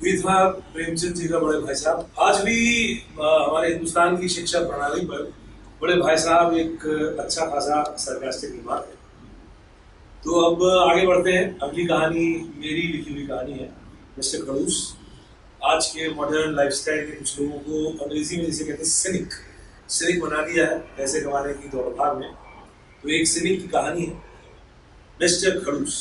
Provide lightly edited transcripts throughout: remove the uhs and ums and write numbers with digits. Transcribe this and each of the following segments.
ये था प्रेमचंद जी का बड़े भाई साहब। आज भी हमारे हिंदुस्तान की शिक्षा प्रणाली पर बड़े भाई साहब एक अच्छा खासा सरकास्टिक रिमार्क है। तो अब आगे बढ़ते हैं। अगली कहानी मेरी लिखी हुई कहानी है, मिस्टर खड़ूस। आज के मॉडर्न लाइफस्टाइल के कुछ लोगों को अंग्रेजी में जिसे कहते हैं सिनिक, सिनिक बना दिया है पैसे कमाने की दौड़ भाग में। तो एक सिनिक की कहानी है, मिस्टर खड़ूस।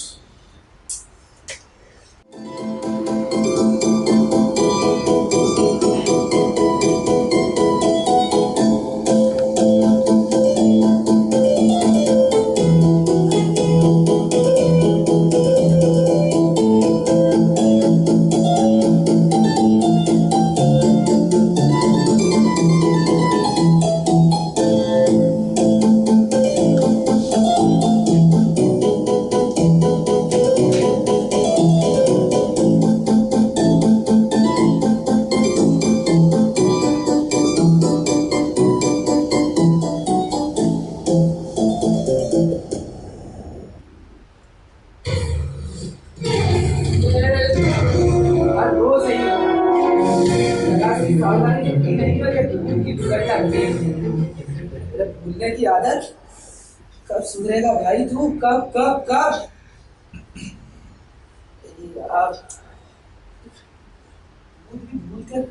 भूलने की आदत कब सुधरेगा भाई तू? कब कब कब? आप भूल कर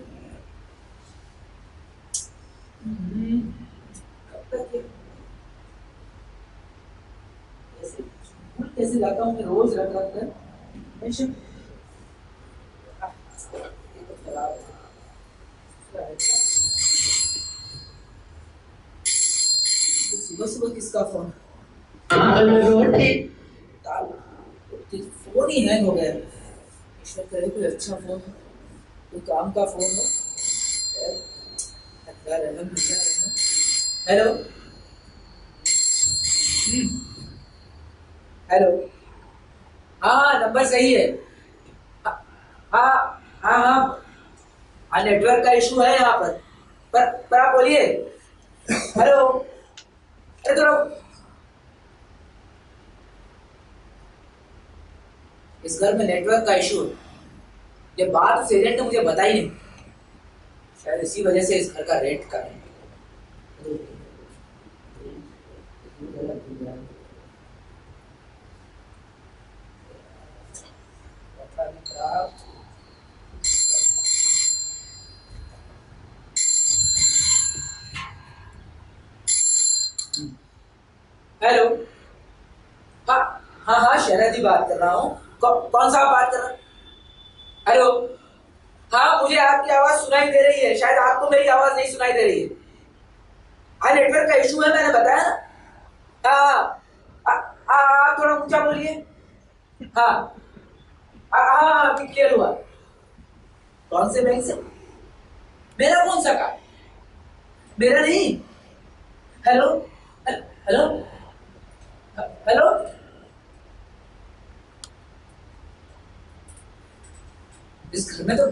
कब तक कैसे जाता हूँ मैं रोज रख रख कर। सुबह सुबह किसका फोन? फोन ही हैंग हो गया। ईश्वर करे कोई अच्छा फोन, कोई काम का फोन हो। Hello hello. हाँ नंबर सही है। हाँ हाँ हाँ हाँ नेटवर्क का इशू है यहाँ पर आप बोलिए। हेलो, अरे थोड़ा इस घर में नेटवर्क का इशू है। ये बात उस एजेंट ने मुझे बताई नहीं, शायद इसी वजह से इस घर का रेंट का है। हेलो, हाँ हाँ हाँ शहनाजी बात कर रहा हूँ। कौन सा बात कर रहा हूँ? हेलो, हाँ मुझे आपकी आवाज सुनाई दे रही है, शायद आपको मेरी आवाज नहीं सुनाई दे रही है। हाँ नेटवर्क का इशू है, मैंने बताया ना। हाँ आप थोड़ा ऊंचा बोलिए। हाँ हाँ क्लियर हुआ। कौन से बैंक से? मेरा कौन सा कार्ड? मेरा नहीं। Hello hello hello. इस घर में तो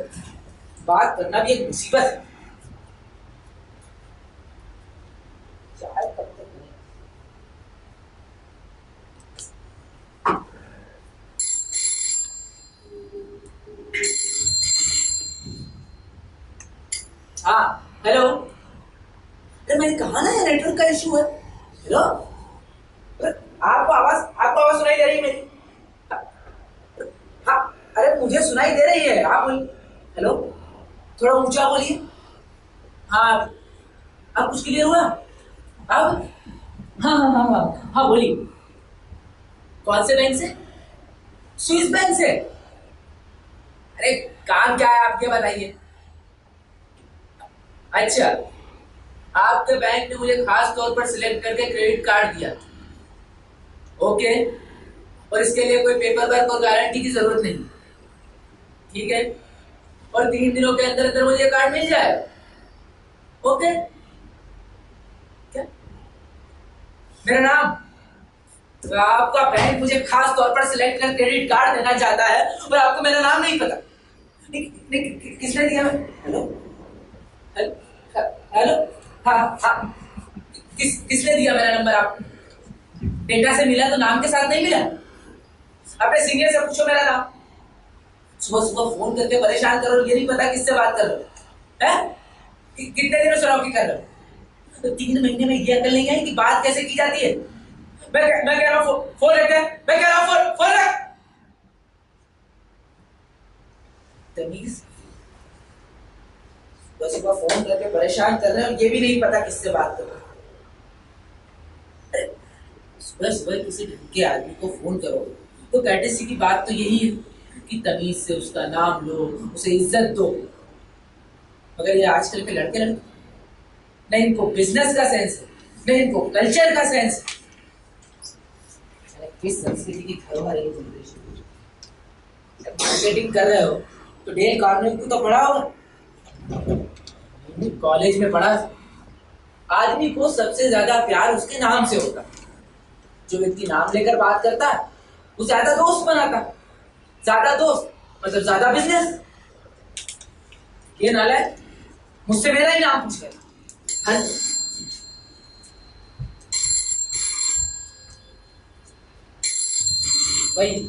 बात करना भी एक मुसीबत है। कब तक नहीं। हाँ हेलो। अरे मैंने कहा ना ये नेटवर्क का इशू है। हेलो, आपको आवाज सुनाई दे रही है मेरी? हाँ अरे मुझे सुनाई दे रही है, आप बोलिए। हेलो, थोड़ा ऊंचा बोलिए। हाँ अब कुछ क्लियर हुआ? अब हाँ हाँ हाँ हाँ हाँ बोलिए। कौन से बैंक से? स्विस बैंक से। अरे काम क्या है आप ये बताइए। अच्छा, आपके बैंक ने मुझे खास तौर पर सिलेक्ट करके क्रेडिट कार्ड दिया। ओके, और इसके लिए कोई पेपर वर्क और गारंटी की जरूरत नहीं, ठीक है? और 3 दिनों के अंदर अंदर मुझे कार्ड मिल जाए। ओके, क्या मेरा नाम? तो आपका बैंक मुझे खास तौर पर सिलेक्ट कर क्रेडिट कार्ड देना चाहता है और आपको मेरा नाम नहीं पता। किसने दिया? Hello hello. हाँ हाँ किसने दिया मेरा नंबर? आप डेटा से मिला तो नाम के साथ नहीं मिला। अपने सीनियर से पूछो मेरा नाम। सुबह सुबह फोन करके परेशान करो, ये नहीं पता किससे बात कर रहे हो है? कितने दिनों से नौकरी कर रहे हो? तो 3 महीने में ये अकल नहीं आई कि बात कैसे की जाती है? मैं कह रहा हूँ फोन रख दे, मैं कह रहा हूँ फोन रख। तमीज, सुबह सुबह फोन करके परेशान कर रहे हो, ये भी नहीं पता किससे बात कर रहे हो। सुबह सुबह किसी ढंग के आदमी को फोन करो तो कैटेसी की बात तो यही है कि तमीज से उसका नाम लो, उसे इज्जत दो। मगर ये आजकल के लड़के नहीं इनको बिजनेस का सेंस है, नहीं इनको कल्चर का सेंस है। किस संस्कृति की धरोहर है ये जनरेशन? मार्केटिंग कर रहे हो तो डेल कार्नेगी को तो पढ़ा होगा, कॉलेज में पढ़ा। आदमी को सबसे ज्यादा प्यार उसके नाम से होता। जो व्यक्ति नाम लेकर बात करता है वो ज्यादा दोस्त बनाता। ज्यादा दोस्त मतलब ज्यादा बिजनेस। ये नालायक मुझसे मेरा ही नाम पूछ रहा है। वही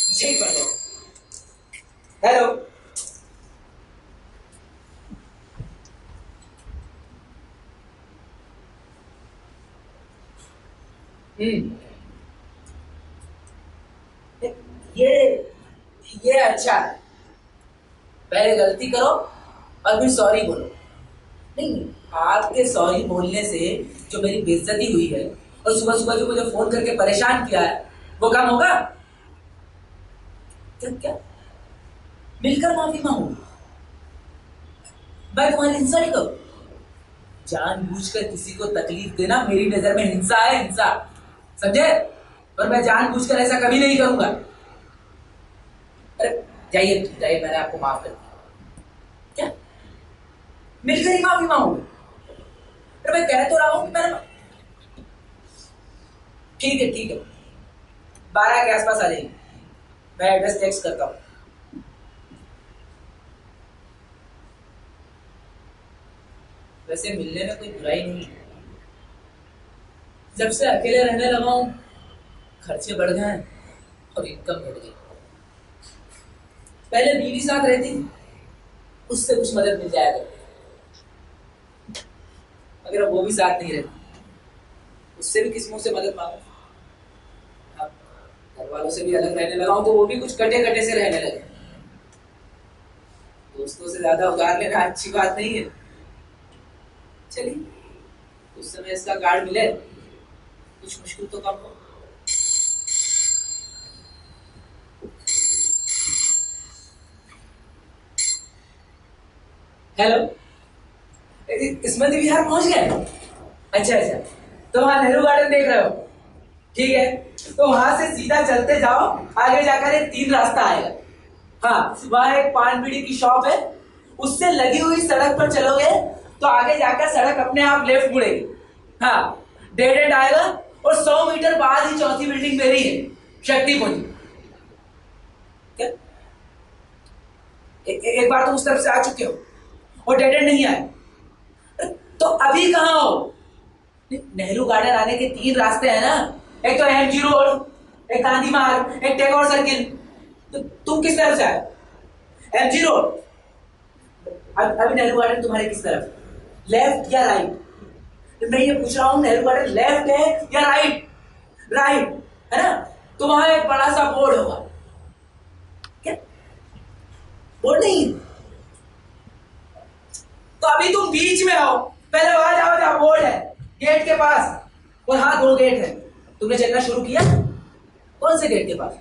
मुझे ही पढ़ लो। हेलो, ये अच्छा है। पहले गलती करो और फिर सॉरी बोलो। नहीं, आपके सॉरी बोलने से जो मेरी बेइज्जती हुई है और सुबह सुबह जो मुझे फोन करके परेशान किया है वो काम होगा क्या? क्या मिलकर माफी मांगू? मैं तुम्हारी हिंसा नहीं करूं। जानबूझकर किसी को तकलीफ देना मेरी नजर में हिंसा है, हिंसा, समझे? और मैं जानबूझकर ऐसा कभी नहीं करूंगा। अरे जाइए जाइए, मैंने आपको माफ कर दिया। क्या मिलकर ही माफी मांगू? अरे मैं कह तो रहा हूं कि मैंने, ठीक है 12 के आसपास आ जाइए, मैं एड्रेस टेक्स्ट करता हूं। वैसे मिलने में कोई बुराई नहीं है। जब से अकेले रहने लगा हूं खर्चे बढ़ गए और इनकम घट गई। पहले बीवी साथ रहती थी, उससे कुछ मदद मिल जाया करती, अगर वो भी साथ नहीं रहती, उससे भी किस मुंह से मदद मांगू? अब घर वालों से भी अलग रहने लगा हूं तो वो भी कुछ कटे कटे से रहने लगे। दोस्तों से ज्यादा उधार लेना अच्छी बात नहीं है। चलिए, उस समय इसका कार्ड मिले, कुछ मुश्किल तो कम हो। हेलो, स्मृति विहार पहुंच गए? अच्छा, तो वहां नेहरू गार्डन देख रहे हो? ठीक है, तो वहां से सीधा चलते जाओ, आगे जाकर एक 3 रास्ता आएगा। हाँ, वहां एक पान बीड़ी की शॉप है, उससे लगी हुई सड़क पर चलोगे तो आगे जाकर सड़क अपने आप लेफ्ट मुड़ेगी। हाँ, डेड एंड आएगा और 100 मीटर बाद ही चौथी बिल्डिंग मेरी है, शक्ति पुंज। एक बार तो उस तरफ से आ चुके हो और डेड एंड नहीं आए, तो अभी कहाँ हो? नेहरू गार्डन आने के 3 रास्ते हैं ना, एक तो एमजी रोड, एक गांधी मार्ग, एक टैगोर सर्किल। तो तुम किस तरफ से आए? MG road. अभी नेहरू गार्डन तुम्हारे किस तरफ, लेफ्ट या राइट? मैं ये पूछ रहा हूं, नेहरू गार्डन लेफ्ट है या राइट? राइट है ना? तो वहां एक बड़ा सा बोर्ड होगा। क्या बोर्ड नहीं? तो अभी तुम बीच में हो, पहले वहां जाओ जहां बोर्ड है, गेट के पास। और हाँ, 2 गेट है। तुमने चलना शुरू किया? कौन से गेट के पास,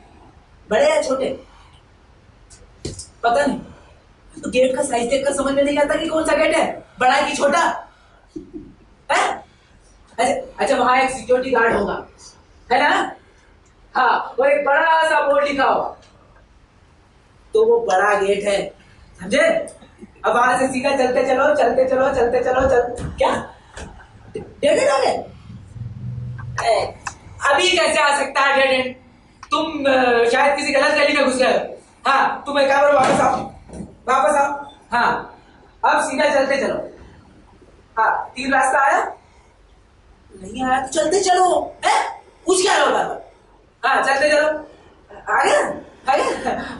बड़े या छोटे? पता नहीं। तो गेट का साइज देखकर समझ में नहीं आता कि कौन सा गेट है, बड़ा कि छोटा है? अच्छा, वहां एक सिक्योरिटी गार्ड होगा, है ना? हाँ, और एक बड़ा सा बोर्ड लिखा होगा, तो वो बड़ा गेट है, समझे? अब वहां से सीधा चलते चलो, चलते चलो, चलते चलो, क्या डेड एंड आ गए? अभी कैसे आ सकता है डेड एंड? तुम शायद किसी गलत गली में घुस गए हो। हाँ, तुम एक बार वापस आओ, वापस आओ। हाँ, अब सीधा चलते चलो। हाँ, 3 रास्ता आया? नहीं आया तो चलते चलो, है? पूछ क्या रहो बार बार? हाँ, चलते चलो। आ गया?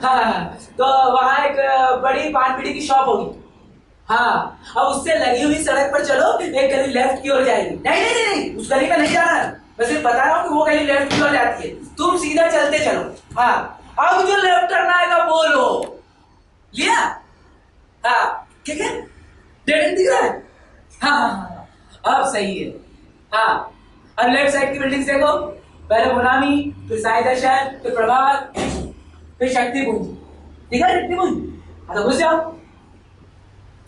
हाँ, तो वहाँ एक बड़ी पान बीड़ी की शॉप होगी। हाँ, अब उससे लगी हुई सड़क पर चलो, एक गली लेफ्ट की ओर जाएगी। नहीं नहीं नहीं नहीं, उस गली में नहीं जाना, मैं सिर्फ बता रहा हूँ कि वो गली लेफ्ट की ओर जाती है, तुम सीधा चलते चलो। हाँ, अब जो लेफ्ट टर्न आएगा वो लो। लिया? हाँ, ठीक है, डेढ़ दिख रहा है। हाँ हाँ हाँ, अब सही है। हाँ, अब लेफ्ट साइड की बिल्डिंग देखो, पहले मुनामी, फिर साई दर्शन, फिर प्रभात, फिर शक्ति पुंज। ठीक है, शक्ति पुंज। अच्छा, घुस जाओ,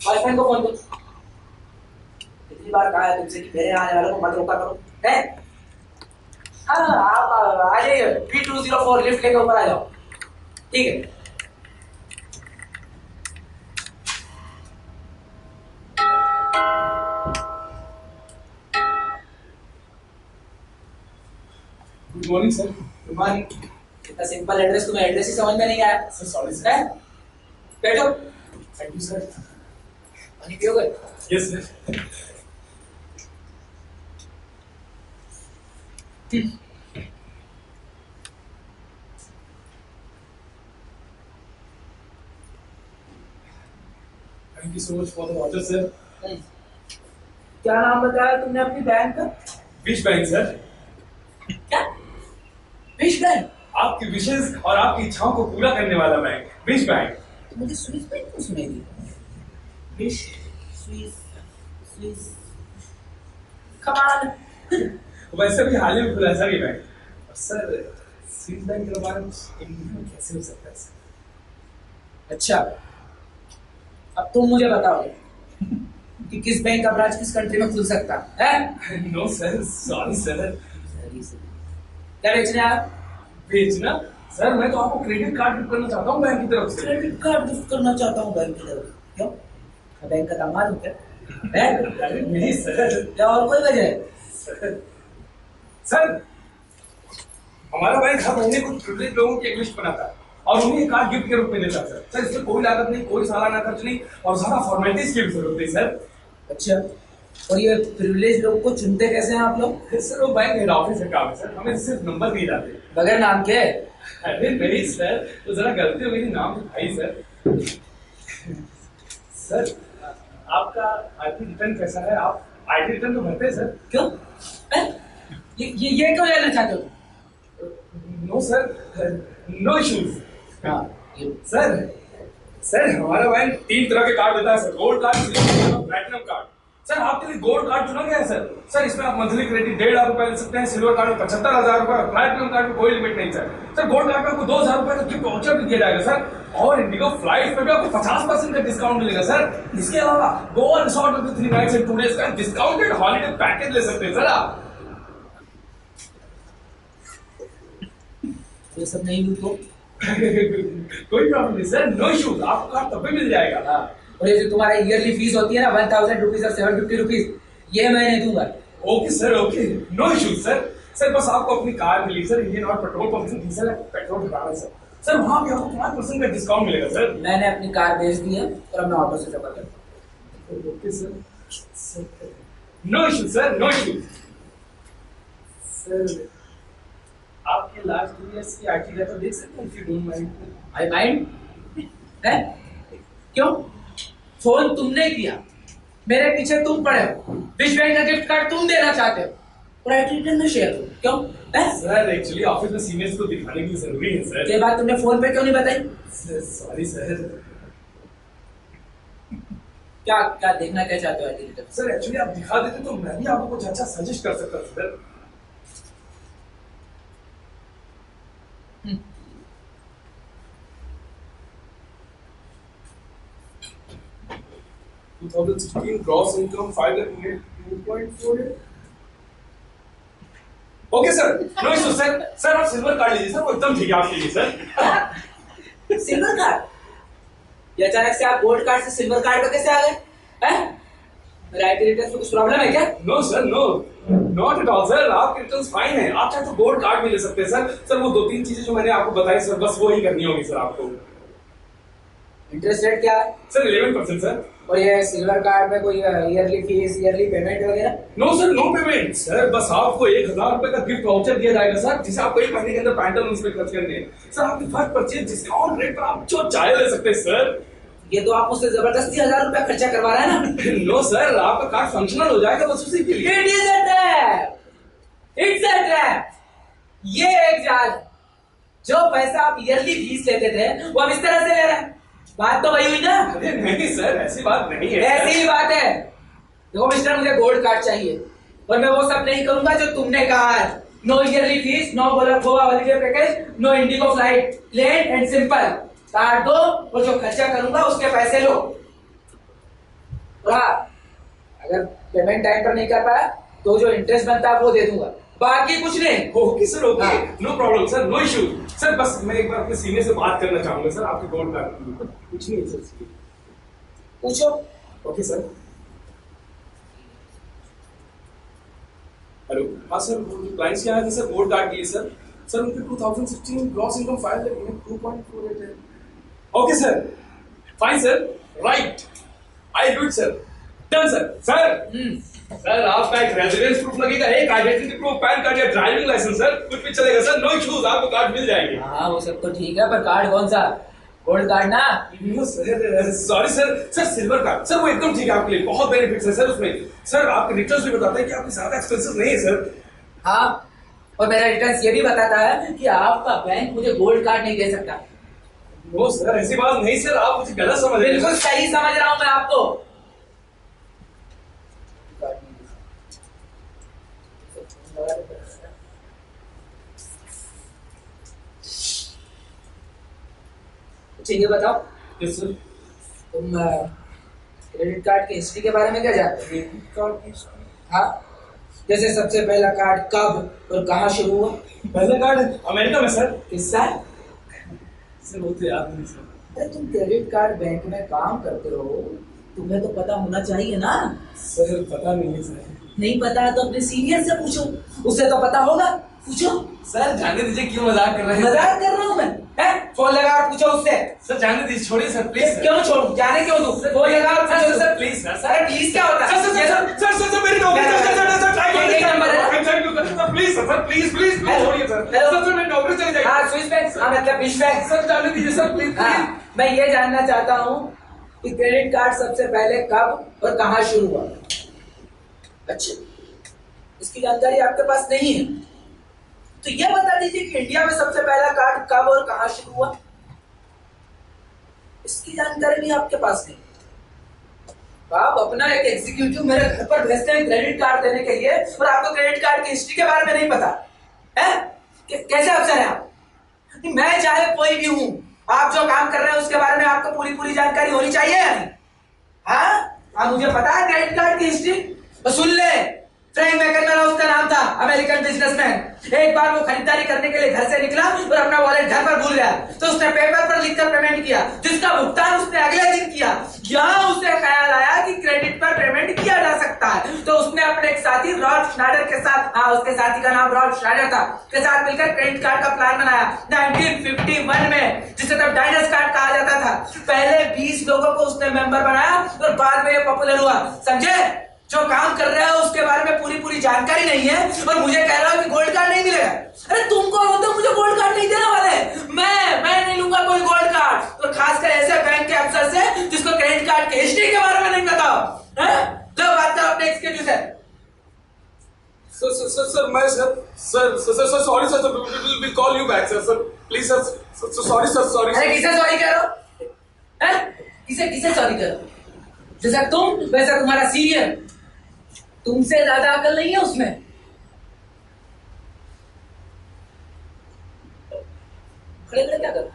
बॉयफ्रेंड को फोन करो। कितनी बार कहा है तुमसे कि मेरे आने वालों को मत रोका करो, है? हाँ, आप आ जाइए, B204 लिफ्ट लेके ऊपर आ जाओ। ठीक है। Good morning sir. Good morning. इतना सिंपल एड्रेस, तुम्हें एड्रेस ही समझ में नहीं आया? Sir sorry sir. बैठो। Thank you sir. पानी पियोगे? Yes sir. Thank you so much for the water sir. क्या नाम बताया तुमने अपनी बैंक का? Wish Bank sir. क्या? Wish Bank? आपकी विशेष और आपकी इच्छाओं को पूरा करने वाला बैंक, विश बैंक। तो मुझे स्विस बैंक क्यों सुनेगी? विश, स्विस, स्विस, कमाल। वैसे भी हाल ही में खुला सर ये बैंक। सर स्विस बैंक के बारे में कैसे हो सकता है सर? अच्छा, अब तुम मुझे बताओ कि किस बैंक का ब्रांच किस कंट्री में खुल सकता है? No sir, sorry sir. क्या बेचने आया? बेचना? सर मैं तो आपको क्रेडिट कार्ड गिफ्ट करना चाहता हूँ बैंक की तरफ से। क्रेडिट कार्ड गिफ्ट करना चाहता हूँ बैंक की तरफ? क्यों? मैं बैंक का दामाद हूँ क्या? अरे नहीं सर। क्या और कोई वजह है? सर हमारा बैंक हर महीने कुछ प्रिविलेज लोगों की एक लिस्ट बनाता है और उन्हें एक कार्ड गिफ्ट के रूप में देता है सर। इसमें कोई लागत नहीं, कोई सालाना खर्च नहीं और ज्यादा फॉर्मेलिटीज की भी जरूरत नहीं सर। अच्छा, और ये प्रिविलेज लोग को चुनते कैसे हैं आप लोग? सर वो बैंक हेड ऑफिस का काम है सर, हमें सिर्फ नंबर दिए जाते हैं। बगैर नाम के? अरे नहीं सर, तो जरा गलती हो गई, नाम लिखाई सर। सर आपका आईटी रिटर्न कैसा है? आप आईटी रिटर्न तो भरते हैं सर? क्यों? ये क्यों लेना चाहते हो? No sir, no issues. हाँ, सर सर हमारा बैंक 3 तरह के कार्ड देता है sir, gold card, silver card, platinum card. Sir आपके लिए गोल्ड कार्ड चुना गया है सर। सर इसमें आप मंथली क्रेडिट 1,500 रुपए ले सकते हैं, सिल्वर कार्ड में 75,000 रुपए, प्लैटिनम कार्ड में कोई लिमिट नहीं सर। सर गोल्ड कार्ड में आपको 2,000 रुपए का गिफ्ट वाउचर भी दिया जाएगा सर, और इंडिगो फ्लाइट में भी आपको 50% का डिस्काउंट मिलेगा सर। इसके अलावा गोवा रिसोर्ट में 3 नाइट्स एंड 2 डेज का डिस्काउंटेड हॉलिडे पैकेज ले सकते हैं सर आप। ये सब नहीं हुई तो कोई प्रॉब्लम नहीं सर, नो इश्यूज, आपको कार्ड तब भी मिल जाएगा। हाँ, और ये जो तुम्हारा ईयरली फीस होती है ना 1,000 रुपीज और 750 रुपीज, ये मैं नहीं दूंगा। Okay sir, okay, no issues sir. Sir बस आपको अपनी कार मिली सर, इंडियन और पेट्रोल पंप से डीजल पेट्रोल भराना सर। सर वहां भी आपको 5% का डिस्काउंट मिलेगा सर। मैंने अपनी कार बेच दी है और अब मैं ऑटो से सफर करता हूँ। Okay sir, no issues sir, no issues. Sir आपके लास्ट 2 इयर्स की आईटी डाटा देख सकते हैं, if you don't mind. I mind है? क्यों? फोन तुमने किया, मेरे पीछे तुम पड़े हो, विश बैंक का गिफ्ट कार्ड तुम देना चाहते हो, प्राइवेट रिटर्न में शेयर हो, क्यों? सर एक्चुअली ऑफिस में सीनियर्स को दिखाने की जरूरी है सर। ये बात तुमने फोन पे क्यों नहीं बताई? Sorry sir. क्या क्या देखना क्या चाहते हो आईटी रिटर्न? सर एक्चुअली आप दिखा देते तो मैं भी आपको कुछ अच्छा सजेस्ट कर सकता था sir. Hmm. 2016 gross income 5,2.48. Okay sir, no issue sir. Sir आप सिल्वर कार्ड लीजिए सर, वो एकदम ठीक है आपके लिए सर। Silver card? ये अचानक से आप गोल्ड कार्ड से सिल्वर कार्ड पे कैसे आ गए? हैं? मेरे आईटी रिटर्न में कुछ प्रॉब्लम है क्या? No sir, no, not at all sir, आपके रिटर्न्स फाइन है। आप चाहे तो गोल्ड कार्ड भी ले सकते हैं सर। सर वो 2-3 चीजें जो मैंने आपको बताई सर, बस वो ही करनी होगी सर आपको। इंटरेस्ट रेट क्या है? Sir 11% sir. और ये सिल्वर कार्ड में कोई ईयरली फीस, ईयरली पेमेंट वगैरह? No sir, no payment sir, बस आपको 1000 रुपए का गिफ्ट वाउचर दिया जाएगा सर, जिसे आपको 1 महीने के अंदर पैंटालून्स पे खर्च करने हैं सर। आपकी फर्स्ट परचेज डिस्काउंट रेट पर आप जो चाहे ले सकते हैं सर। ये तो आप मुझसे जबरदस्ती 1000 रुपया खर्चा करवा रहे हैं ना? नो सर, आपका कार्ड फंक्शनल हो जाएगा बस उसी के लिए। It is a trap, it's a trap. ये एक जाल है। जो पैसा आप ईयरली फीस लेते थे वो अब इस तरह से ले रहे हैं। बात तो वही हुई ना? अरे नहीं सर, ऐसी बात नहीं है। ऐसी ही बात है। देखो मिस्टर, मुझे गोल्ड कार्ड चाहिए और मैं वो सब नहीं करूंगा जो तुमने कहा है। No yearly fees, no Goa holiday package, no IndiGo flight, plain and simple. Card दो और जो खर्चा करूंगा उसके पैसे लो। और हाँ, अगर पेमेंट टाइम पर नहीं कर पाया तो जो इंटरेस्ट बनता है वो दे दूंगा, बाकी कुछ नहीं। ओके सर, ओके, हाँ। No problem sir, no issue sir. बस मैं एक बार अपने सीनियर से बात करना चाहूंगा सर, आपके गोल्ड कार्ड के लिए। कुछ नहीं है सर। पूछो। Okay sir. हेलो, हाँ सर, क्लाइंट्स क्या है सर गोल्ड कार्ड के लिए सर? सर उनके 2016 ग्रॉस इनकम फाइल लगी है, 2.48 है। Okay sir, fine sir, right, I do it sir, done sir. Sir आपका एक रेजिडेंस प्रूफ लगेगा, एक आइडेंटिटी प्रूफ, पैन कार्ड या ड्राइविंग लाइसेंस सर, कुछ भी चलेगा सर, नो इश्यूज, आपको कार्ड मिल जाएंगे। हाँ वो सब तो ठीक है, पर कार्ड कौन सा? गोल्ड कार्ड ना? No sir, sorry sir, sir silver card sir, वो एकदम ठीक है आपके लिए, बहुत बेनिफिट्स है सर उसमें। सर आपके रिटर्न्स भी बताते हैं कि आपके ज्यादा एक्सपेंसिव नहीं है सर। हाँ, और मेरा रिटर्न्स ये भी बताता है कि आपका बैंक मुझे गोल्ड कार्ड नहीं दे सकता। नो सर, ऐसी बात नहीं सर, आप मुझे गलत समझ रहे हैं। बिल्कुल सही समझ रहा हूं मैं आपको। अच्छा ये बताओ, यस सर। तुम क्रेडिट कार्ड की हिस्ट्री के बारे में क्या जानते हो? क्रेडिट कार्ड की हिस्ट्री? हाँ, जैसे सबसे पहला कार्ड कब और कहाँ शुरू हुआ? पहला कार्ड अमेरिका में सर। किस साल? सर वो तो याद नहीं सर। अरे तुम क्रेडिट कार्ड बैंक में काम करते हो, तुम्हें तो पता होना चाहिए ना? सर पता नहीं है सर। नहीं पता तो अपने सीनियर से पूछो, उससे तो पता होगा। पूछो। सर जाने दीजिए, क्यों मजाक कर रहे हैं? मजाक कर रहा हूँ मैं? फोन लगा और पूछो उससे। सर जाने दीजिए, छोड़िए सर प्लीज। क्यों छोड़ू? जाने क्यों दूं? फोन लगा और पूछो। Sir please sir. अरे प्लीज क्या होता है? सर मेरी नौकरी एक नंबर है। Sir please sir, please please छोड़िए सर। सर मेरी नौकरी चली जाएगी। हाँ स्विस बैंक, हाँ मतलब विश बैंक। सर जाने दीजिए सर प्लीज। मैं ये जानना चाहता हूँ कि क्रेडिट कार्ड सबसे पहले कब और कहाँ शुरू हुआ? अच्छा, इसकी जानकारी आपके पास नहीं है तो यह बता दीजिए कि इंडिया में सबसे पहला कार्ड कब और कहां शुरू हुआ? इसकी जानकारी भी आपके पास नहीं। आप अपना एक एग्जीक्यूटिव मेरे घर पर भेजते हैं क्रेडिट कार्ड देने के लिए और आपको क्रेडिट कार्ड की हिस्ट्री के बारे में नहीं पता है? कैसे अफसर हैं आप? मैं चाहे कोई भी हूं, आप जो काम कर रहे हैं उसके बारे में आपको पूरी जानकारी होनी चाहिए या नहीं? हाँ, मुझे पता है क्रेडिट कार्ड की हिस्ट्री। तो सुन ले, फ्रैंक मैकनमरा उसका नाम था, अमेरिकन बिजनेसमैन। एक बार वो खरीदारी करने के लिए घर से निकला और अपना वॉलेट घर पर भूल गया, तो उसने पेपर पर लिखकर पेमेंट किया, जिसका भुगतान उसने अगले दिन किया। यहाँ उसे ख्याल आया कि क्रेडिट पर पेमेंट किया जा सकता है, तो उसने अपने एक साथी रॉल्फ श्नाइडर के साथ, हाँ उसके साथी का नाम रॉल्फ श्नाइडर था, के साथ मिलकर क्रेडिट कार्ड का प्लान बनाया 1951 में, जिसे तब डायनस कार्ड कहा जाता था। पहले 20 लोगों को उसने मेंबर बनाया और बाद में ये पॉपुलर हुआ। समझे? जो काम कर रहे हो उसके बारे में पूरी जानकारी नहीं है और मुझे कह रहा हो कि गोल्ड कार्ड नहीं मिलेगा। अरे तुम कौन होते हो मुझे गोल्ड कार्ड नहीं देने वाले? मैं नहीं लूंगा कोई गोल्ड कार्ड, तो खासकर ऐसे बैंक के अफसर से जिसको क्रेडिट कार्ड की हिस्ट्री के बारे में नहीं पता हो। लो बात करो अपने एग्जीक्यूटिव से। सर मैं sir sorry sir, will call you back sir please sir, sorry sir, sorry. अरे किसे सॉरी करो? किसे सॉरी करो? जैसा तुम वैसा तुम्हारा सीनियर, तुमसे ज्यादा अकल नहीं है उसमें। खड़े खड़े क्या करो?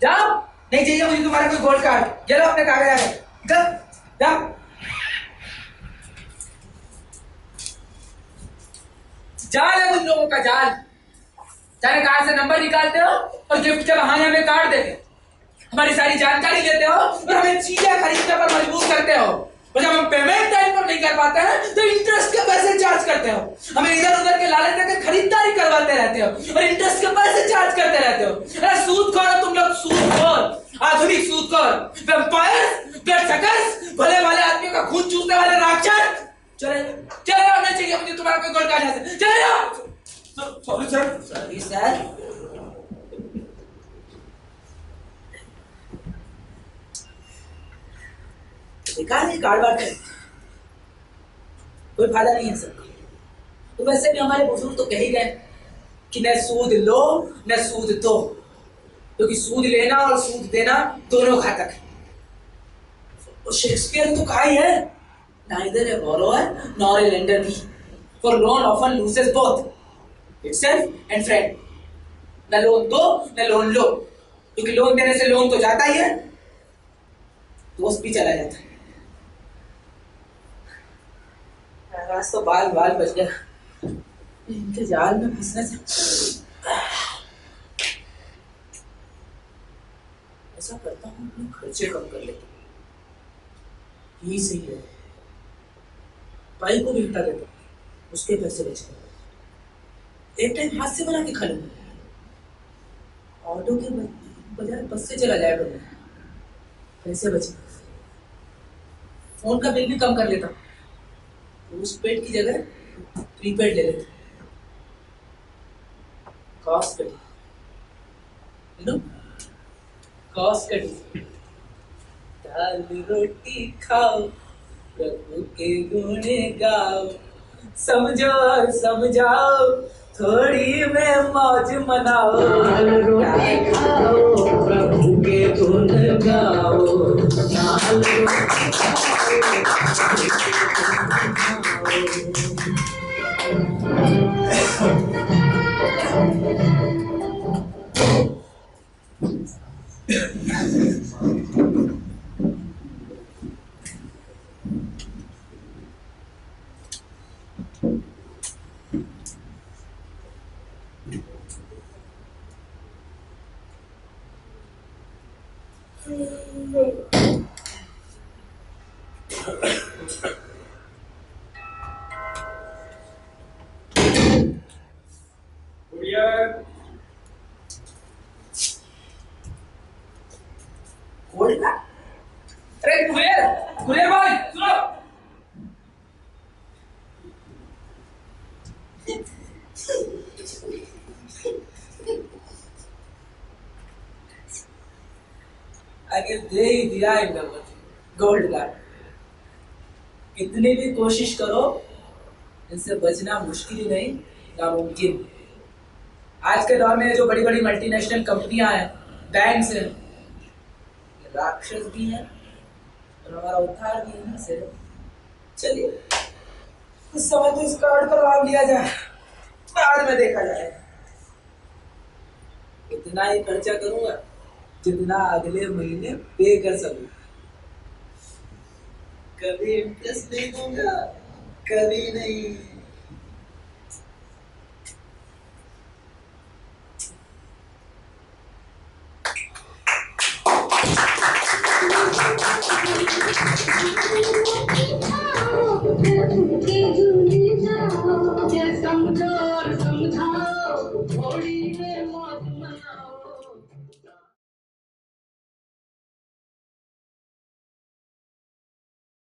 जाओ, नहीं चाहिए मुझे तुम्हारा कोई गोल्ड कार्ड। ये लो अपने कागज आए, जाओ। जाल है उन लोगों का, जाल। चाहे कार्ड से नंबर निकालते हो और गिफ्ट के बहाने हमें कार्ड देते हो, हमारी सारी जानकारी लेते हो और हमें चीजें खरीदने पर मजबूर करते हो, और जब हम पेमेंट टाइम पर नहीं कर पाते हैं तो इंटरेस्ट के पैसे चार्ज करते हो। हमें इधर उधर के लालच देकर खरीदारी करवाते रहते हो और इंटरेस्ट के पैसे चार्ज करते रहते हो। अरे सूदखोर हो तुम लोग, सूदखोर, आधुनिक सूदखोर। चले चले जाओ, नहीं चाहिए मुझे तुम्हारा कोई गोल्ड कार्ड यहाँ से, चले जाओ। Sorry sir. Sorry sir. बेकार है कार्ड बात है, कोई फायदा नहीं है सर। तो वैसे भी हमारे बुजुर्ग तो कह ही गए कि न सूद लो न सूद दो, क्योंकि सूद लेना और सूद देना दोनों घातक है। और शेक्सपियर ने तो कहा ही है, neither a borrower nor a lender be, for loan often loses both itself and friend। न लोन दो न लोन लो, क्योंकि लोन देने से लोन तो जाता ही है, दोस्त भी चला जाता है। आज तो बाल बाल बच गया इनके जाल में फंसने से। ऐसा करता हूँ अपने खर्चे कम कर लेता हूँ, यही सही है। भाई को भी हटा देता हूँ, उसके पैसे बचेंगे। एक टाइम हाथ से बना के खा लूंगा, ऑटो के बजाय बस से चला जाया करूंगा, पैसे बचेंगे। फोन का बिल भी कम कर लेता हूँ, पोस्टपेड की जगह प्रीपेड ले लेते, cost cutting, you know, cost cutting. दाल रोटी खाओ प्रभु के गुण गाओ, समझो और समझाओ थोड़ी में मौज मनाओ। दाल रोटी खाओ प्रभु के गुण गाओ, दाल रोटी गोल्ड का। अरे कुरियर कुरियर भाई सुनो, आगे दे ही दिया गोल्ड कार्ड। कितनी भी कोशिश करो इनसे बचना मुश्किल ही नहीं, नामुमकिन। आज के दौर में जो बड़ी बड़ी मल्टीनेशनल कंपनियां हैं, बैंक्स हैं, राक्षस भी है और हमारा उद्धार भी है से। चलिए कुछ समय तो इस कार्ड का लाभ लिया जाए, बाद में देखा जाए। इतना ही खर्चा करूंगा जितना अगले महीने पे कर सकूं। कभी इंटरेस्ट नहीं दूंगा, कभी नहीं। के